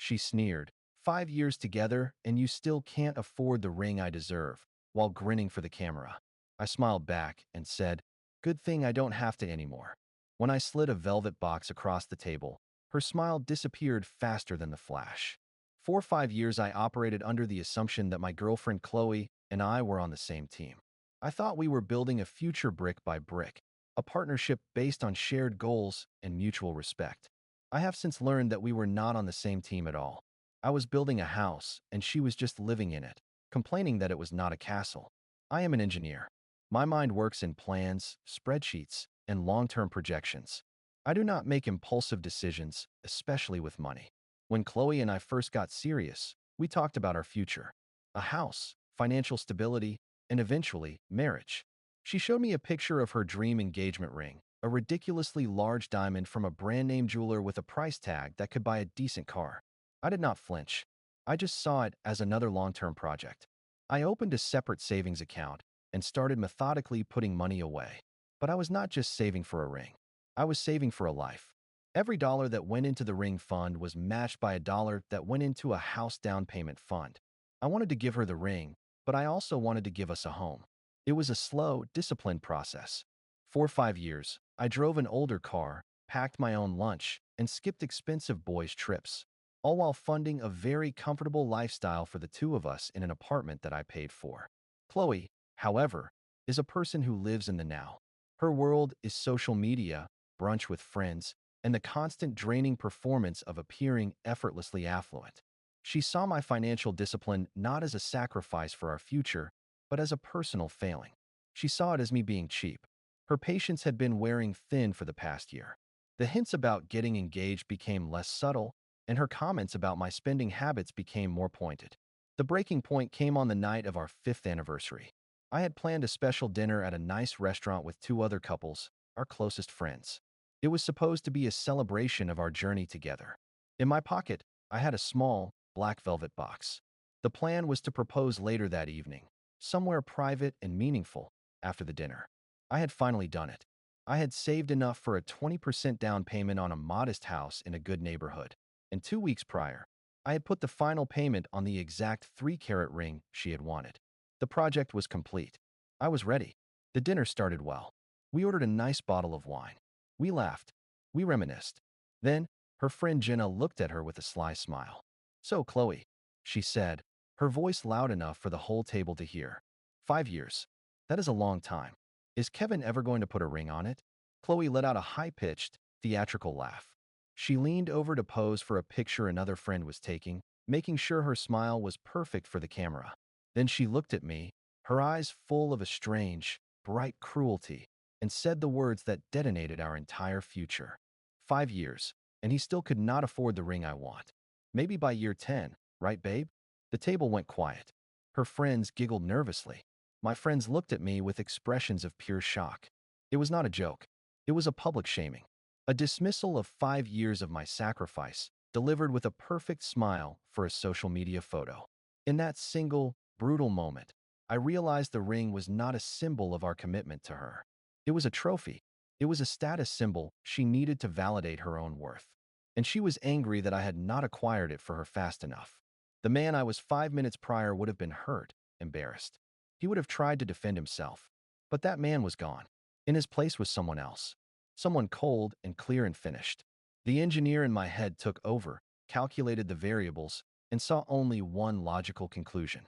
she sneered. 5 years together, and you still can't afford the ring I deserve, while grinning for the camera. I smiled back and said, good thing I don't have to anymore. When I slid a velvet box across the table, her smile disappeared faster than the flash. For 5 years, I operated under the assumption that my girlfriend Chloe and I were on the same team. I thought we were building a future brick by brick, a partnership based on shared goals and mutual respect. I have since learned that we were not on the same team at all. I was building a house, and she was just living in it, complaining that it was not a castle. I am an engineer. My mind works in plans, spreadsheets, and long-term projections. I do not make impulsive decisions, especially with money. When Chloe and I first got serious, we talked about our future. A house, financial stability, and eventually, marriage. She showed me a picture of her dream engagement ring, a ridiculously large diamond from a brand-name jeweler with a price tag that could buy a decent car. I did not flinch. I just saw it as another long-term project. I opened a separate savings account and started methodically putting money away. But I was not just saving for a ring. I was saving for a life. Every dollar that went into the ring fund was matched by a dollar that went into a house down payment fund. I wanted to give her the ring, but I also wanted to give us a home. It was a slow, disciplined process. For 5 years, I drove an older car, packed my own lunch, and skipped expensive boys' trips, all while funding a very comfortable lifestyle for the two of us in an apartment that I paid for. Chloe, however, is a person who lives in the now. Her world is social media, brunch with friends, and the constant draining performance of appearing effortlessly affluent. She saw my financial discipline not as a sacrifice for our future, but as a personal failing. She saw it as me being cheap. Her patience had been wearing thin for the past year. The hints about getting engaged became less subtle, and her comments about my spending habits became more pointed. The breaking point came on the night of our 5th anniversary. I had planned a special dinner at a nice restaurant with 2 other couples, our closest friends. It was supposed to be a celebration of our journey together. In my pocket, I had a small, black velvet box. The plan was to propose later that evening, somewhere private and meaningful, after the dinner. I had finally done it. I had saved enough for a 20% down payment on a modest house in a good neighborhood, and 2 weeks prior, I had put the final payment on the exact 3-carat ring she had wanted. The project was complete. I was ready. The dinner started well. We ordered a nice bottle of wine. We laughed. We reminisced. Then, her friend Jenna looked at her with a sly smile. So, Chloe, she said, her voice loud enough for the whole table to hear. 5 years. That is a long time. Is Kevin ever going to put a ring on it? Chloe let out a high-pitched, theatrical laugh. She leaned over to pose for a picture another friend was taking, making sure her smile was perfect for the camera. Then she looked at me, her eyes full of a strange, bright cruelty, and said the words that detonated our entire future. 5 years, and he still could not afford the ring I want. Maybe by year 10, right, babe? The table went quiet. Her friends giggled nervously. My friends looked at me with expressions of pure shock. It was not a joke. It was a public shaming. A dismissal of 5 years of my sacrifice, delivered with a perfect smile for a social media photo. In that single, brutal moment, I realized the ring was not a symbol of our commitment to her. It was a trophy. It was a status symbol she needed to validate her own worth. And she was angry that I had not acquired it for her fast enough. The man I was 5 minutes prior would have been hurt, embarrassed. He would have tried to defend himself. But that man was gone. In his place was someone else. Someone cold and clear and finished. The engineer in my head took over, calculated the variables, and saw only one logical conclusion.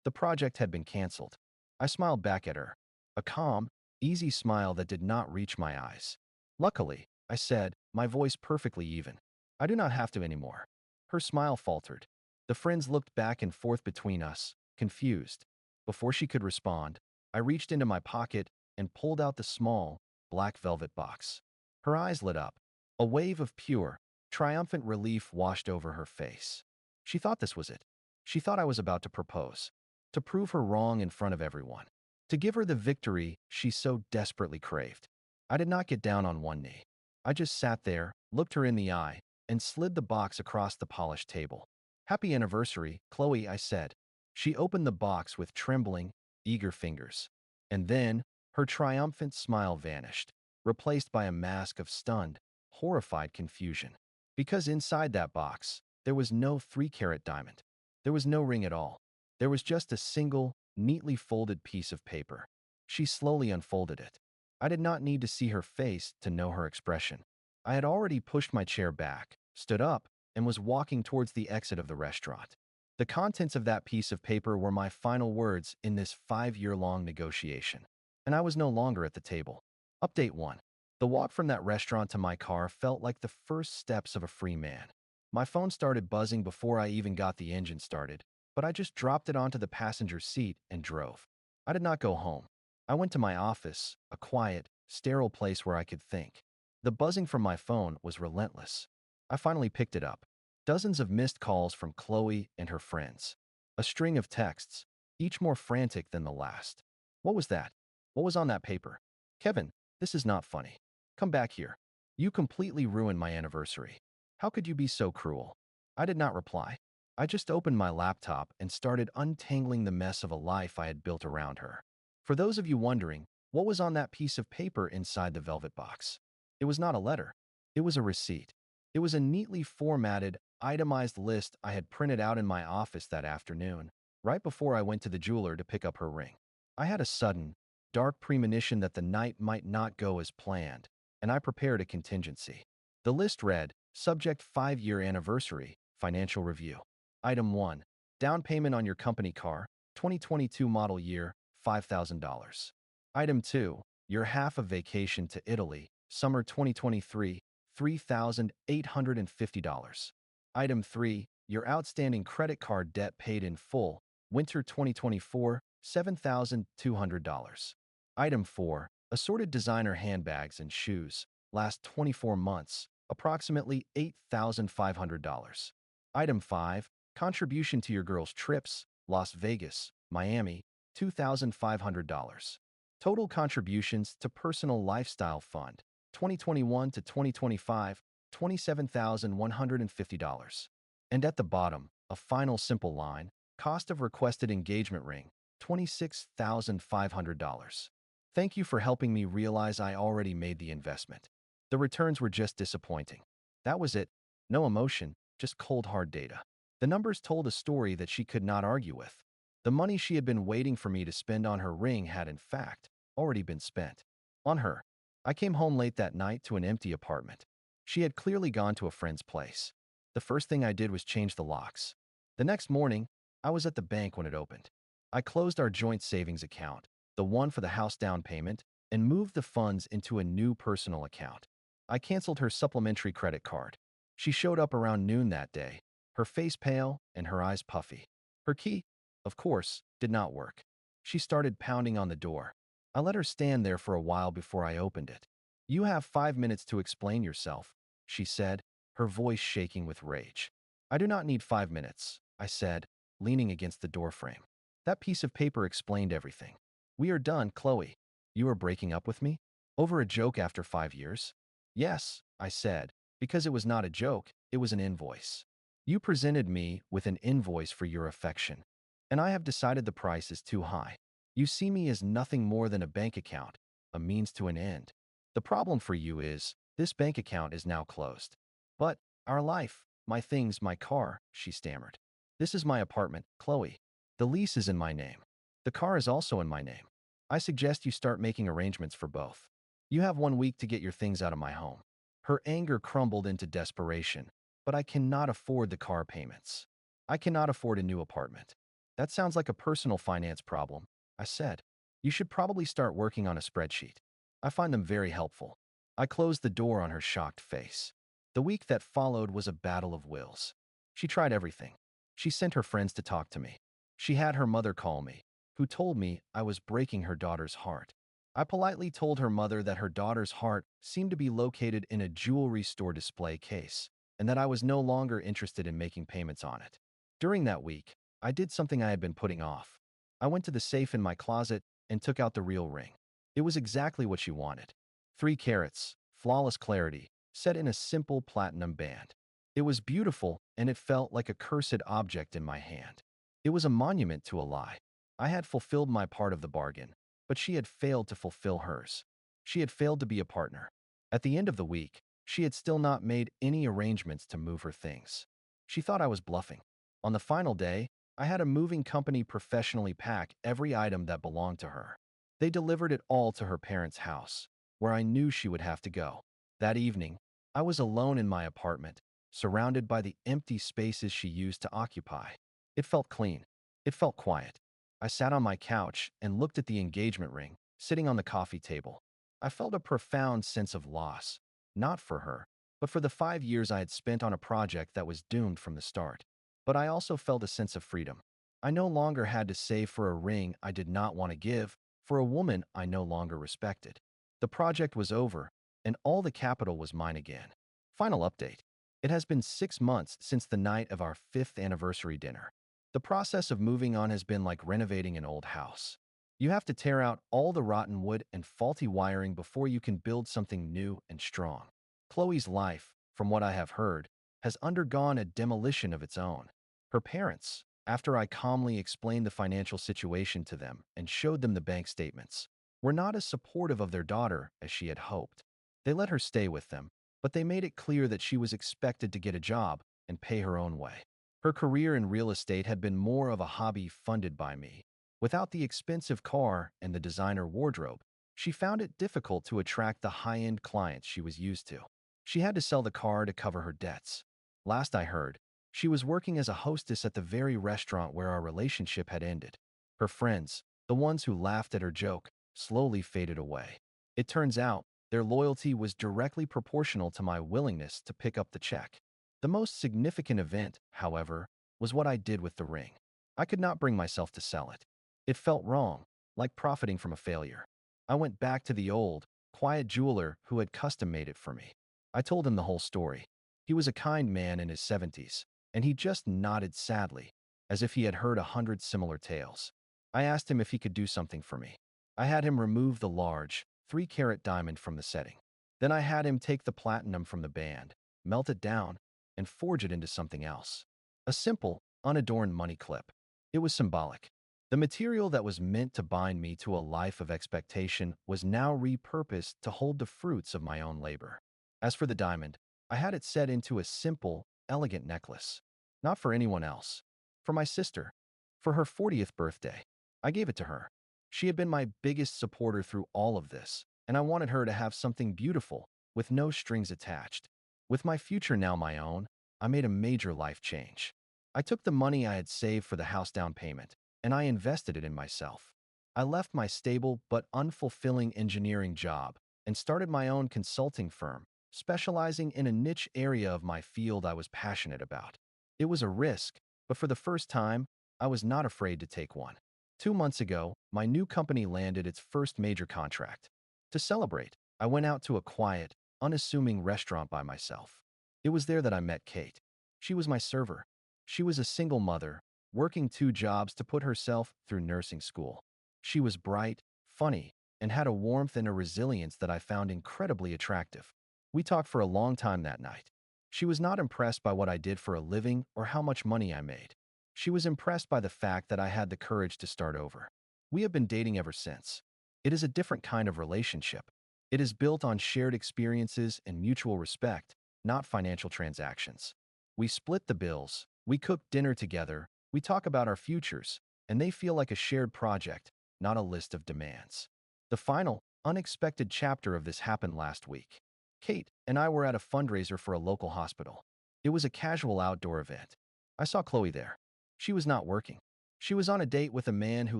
The project had been canceled. I smiled back at her, a calm, easy smile that did not reach my eyes. Luckily, I said, my voice perfectly even. I do not have to anymore. Her smile faltered. The friends looked back and forth between us, confused. Before she could respond, I reached into my pocket and pulled out the small, black velvet box. Her eyes lit up. A wave of pure, triumphant relief washed over her face. She thought this was it. She thought I was about to propose, to prove her wrong in front of everyone, to give her the victory she so desperately craved. I did not get down on one knee. I just sat there, looked her in the eye, and slid the box across the polished table. Happy anniversary, Chloe, I said. She opened the box with trembling, eager fingers. And then, her triumphant smile vanished, replaced by a mask of stunned, horrified confusion. Because inside that box, There was no 3-carat diamond. There was no ring at all. There was just a single, neatly folded piece of paper. She slowly unfolded it. I did not need to see her face to know her expression. I had already pushed my chair back, stood up, and was walking towards the exit of the restaurant. The contents of that piece of paper were my final words in this 5-year-long negotiation. And I was no longer at the table. Update 1. The walk from that restaurant to my car felt like the first steps of a free man. My phone started buzzing before I even got the engine started, but I just dropped it onto the passenger seat and drove. I did not go home. I went to my office, a quiet, sterile place where I could think. The buzzing from my phone was relentless. I finally picked it up. Dozens of missed calls from Chloe and her friends. A string of texts, each more frantic than the last. What was that? What was on that paper? Kevin, this is not funny. Come back here. You completely ruined my anniversary. How could you be so cruel? I did not reply. I just opened my laptop and started untangling the mess of a life I had built around her. For those of you wondering, what was on that piece of paper inside the velvet box? It was not a letter. It was a receipt. It was a neatly formatted, itemized list I had printed out in my office that afternoon, right before I went to the jeweler to pick up her ring. I had a sudden, dark premonition that the night might not go as planned, and I prepared a contingency. The list read, Subject 5-year anniversary, financial review. Item 1. Down payment on your company car, 2022 model year, $5,000. Item 2. Your half of vacation to Italy, summer 2023, $3,850. Item 3. Your outstanding credit card debt paid in full, winter 2024, $7,200. Item 4. Assorted designer handbags and shoes, last 24 months, approximately $8,500. Item 5. Contribution to your girls' trips, Las Vegas, Miami, $2,500. Total contributions to Personal Lifestyle Fund, 2021 to 2025, $27,150. And at the bottom, a final simple line, cost of requested engagement ring, $26,500. Thank you for helping me realize I already made the investment. The returns were just disappointing. That was it. No emotion, just cold hard data. The numbers told a story that she could not argue with. The money she had been waiting for me to spend on her ring had, in fact, already been spent. On her. I came home late that night to an empty apartment. She had clearly gone to a friend's place. The first thing I did was change the locks. The next morning, I was at the bank when it opened. I closed our joint savings account, the one for the house down payment, and moved the funds into a new personal account. I canceled her supplementary credit card. She showed up around noon that day, her face pale and her eyes puffy. Her key, of course, did not work. She started pounding on the door. I let her stand there for a while before I opened it. You have 5 minutes to explain yourself, she said, her voice shaking with rage. I do not need 5 minutes, I said, leaning against the doorframe. That piece of paper explained everything. We are done, Chloe. You are breaking up with me? Over a joke after 5 years? Yes, I said, because it was not a joke, it was an invoice. You presented me with an invoice for your affection, and I have decided the price is too high. You see me as nothing more than a bank account, a means to an end. The problem for you is, this bank account is now closed. But, our life, my things, my car, she stammered. This is my apartment, Chloe. The lease is in my name. The car is also in my name. I suggest you start making arrangements for both. You have 1 week to get your things out of my home. Her anger crumbled into desperation, but I cannot afford the car payments. I cannot afford a new apartment. That sounds like a personal finance problem, I said. You should probably start working on a spreadsheet. I find them very helpful. I closed the door on her shocked face. The week that followed was a battle of wills. She tried everything. She sent her friends to talk to me. She had her mother call me, who told me I was breaking her daughter's heart. I politely told her mother that her daughter's heart seemed to be located in a jewelry store display case, and that I was no longer interested in making payments on it. During that week, I did something I had been putting off. I went to the safe in my closet and took out the real ring. It was exactly what she wanted. 3 carats, flawless clarity, set in a simple platinum band. It was beautiful, and it felt like a cursed object in my hand. It was a monument to a lie. I had fulfilled my part of the bargain, but she had failed to fulfill hers. She had failed to be a partner. At the end of the week, she had still not made any arrangements to move her things. She thought I was bluffing. On the final day, I had a moving company professionally pack every item that belonged to her. They delivered it all to her parents' house, where I knew she would have to go. That evening, I was alone in my apartment, surrounded by the empty spaces she used to occupy. It felt clean. It felt quiet. I sat on my couch and looked at the engagement ring, sitting on the coffee table. I felt a profound sense of loss, not for her, but for the 5 years I had spent on a project that was doomed from the start. But I also felt a sense of freedom. I no longer had to save for a ring I did not want to give, for a woman I no longer respected. The project was over, and all the capital was mine again. Final update. It has been 6 months since the night of our 5th anniversary dinner. The process of moving on has been like renovating an old house. You have to tear out all the rotten wood and faulty wiring before you can build something new and strong. Chloe's life, from what I have heard, has undergone a demolition of its own. Her parents, after I calmly explained the financial situation to them and showed them the bank statements, were not as supportive of their daughter as she had hoped. They let her stay with them, but they made it clear that she was expected to get a job and pay her own way. Her career in real estate had been more of a hobby funded by me. Without the expensive car and the designer wardrobe, she found it difficult to attract the high-end clients she was used to. She had to sell the car to cover her debts. Last I heard, she was working as a hostess at the very restaurant where our relationship had ended. Her friends, the ones who laughed at her joke, slowly faded away. It turns out, their loyalty was directly proportional to my willingness to pick up the check. The most significant event, however, was what I did with the ring. I could not bring myself to sell it. It felt wrong, like profiting from a failure. I went back to the old, quiet jeweler who had custom-made it for me. I told him the whole story. He was a kind man in his 70s, and he just nodded sadly, as if he had heard 100 similar tales. I asked him if he could do something for me. I had him remove the large, 3-carat diamond from the setting. Then I had him take the platinum from the band, melt it down, and forge it into something else. A simple, unadorned money clip. It was symbolic. The material that was meant to bind me to a life of expectation was now repurposed to hold the fruits of my own labor. As for the diamond, I had it set into a simple, elegant necklace. Not for anyone else. For my sister. For her 40th birthday. I gave it to her. She had been my biggest supporter through all of this, and I wanted her to have something beautiful, with no strings attached. With my future now my own, I made a major life change. I took the money I had saved for the house down payment, and I invested it in myself. I left my stable but unfulfilling engineering job and started my own consulting firm, specializing in a niche area of my field I was passionate about. It was a risk, but for the first time, I was not afraid to take one. 2 months ago, my new company landed its first major contract. To celebrate, I went out to a quiet, unassuming restaurant by myself. It was there that I met Kate. She was my server. She was a single mother, working 2 jobs to put herself through nursing school. She was bright, funny, and had a warmth and a resilience that I found incredibly attractive. We talked for a long time that night. She was not impressed by what I did for a living or how much money I made. She was impressed by the fact that I had the courage to start over. We have been dating ever since. It is a different kind of relationship. It is built on shared experiences and mutual respect, not financial transactions. We split the bills, we cook dinner together, we talk about our futures, and they feel like a shared project, not a list of demands. The final, unexpected chapter of this happened last week. Kate and I were at a fundraiser for a local hospital. It was a casual outdoor event. I saw Chloe there. She was not working. She was on a date with a man who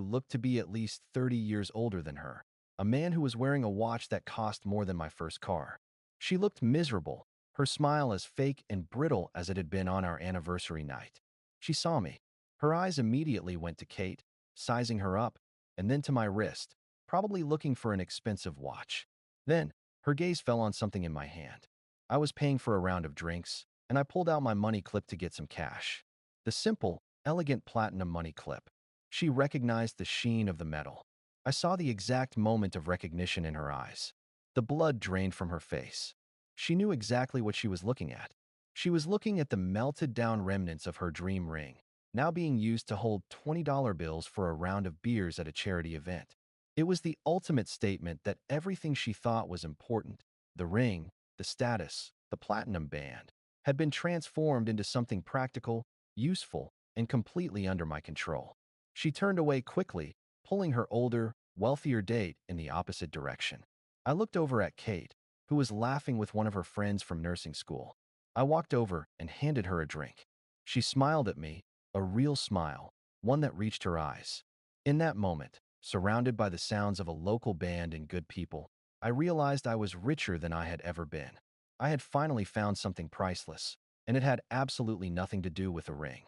looked to be at least 30 years older than her, a man who was wearing a watch that cost more than my first car. She looked miserable, her smile as fake and brittle as it had been on our anniversary night. She saw me. Her eyes immediately went to Kate, sizing her up, and then to my wrist, probably looking for an expensive watch. Then, her gaze fell on something in my hand. I was paying for a round of drinks, and I pulled out my money clip to get some cash. The simple, elegant platinum money clip. She recognized the sheen of the metal. I saw the exact moment of recognition in her eyes. The blood drained from her face. She knew exactly what she was looking at. She was looking at the melted-down remnants of her dream ring, now being used to hold $20 bills for a round of beers at a charity event. It was the ultimate statement that everything she thought was important, the ring, the status, the platinum band, had been transformed into something practical, useful, and completely under my control. She turned away quickly, pulling her older, wealthier date in the opposite direction. I looked over at Kate, who was laughing with one of her friends from nursing school. I walked over and handed her a drink. She smiled at me, a real smile, one that reached her eyes. In that moment, surrounded by the sounds of a local band and good people, I realized I was richer than I had ever been. I had finally found something priceless, and it had absolutely nothing to do with a ring.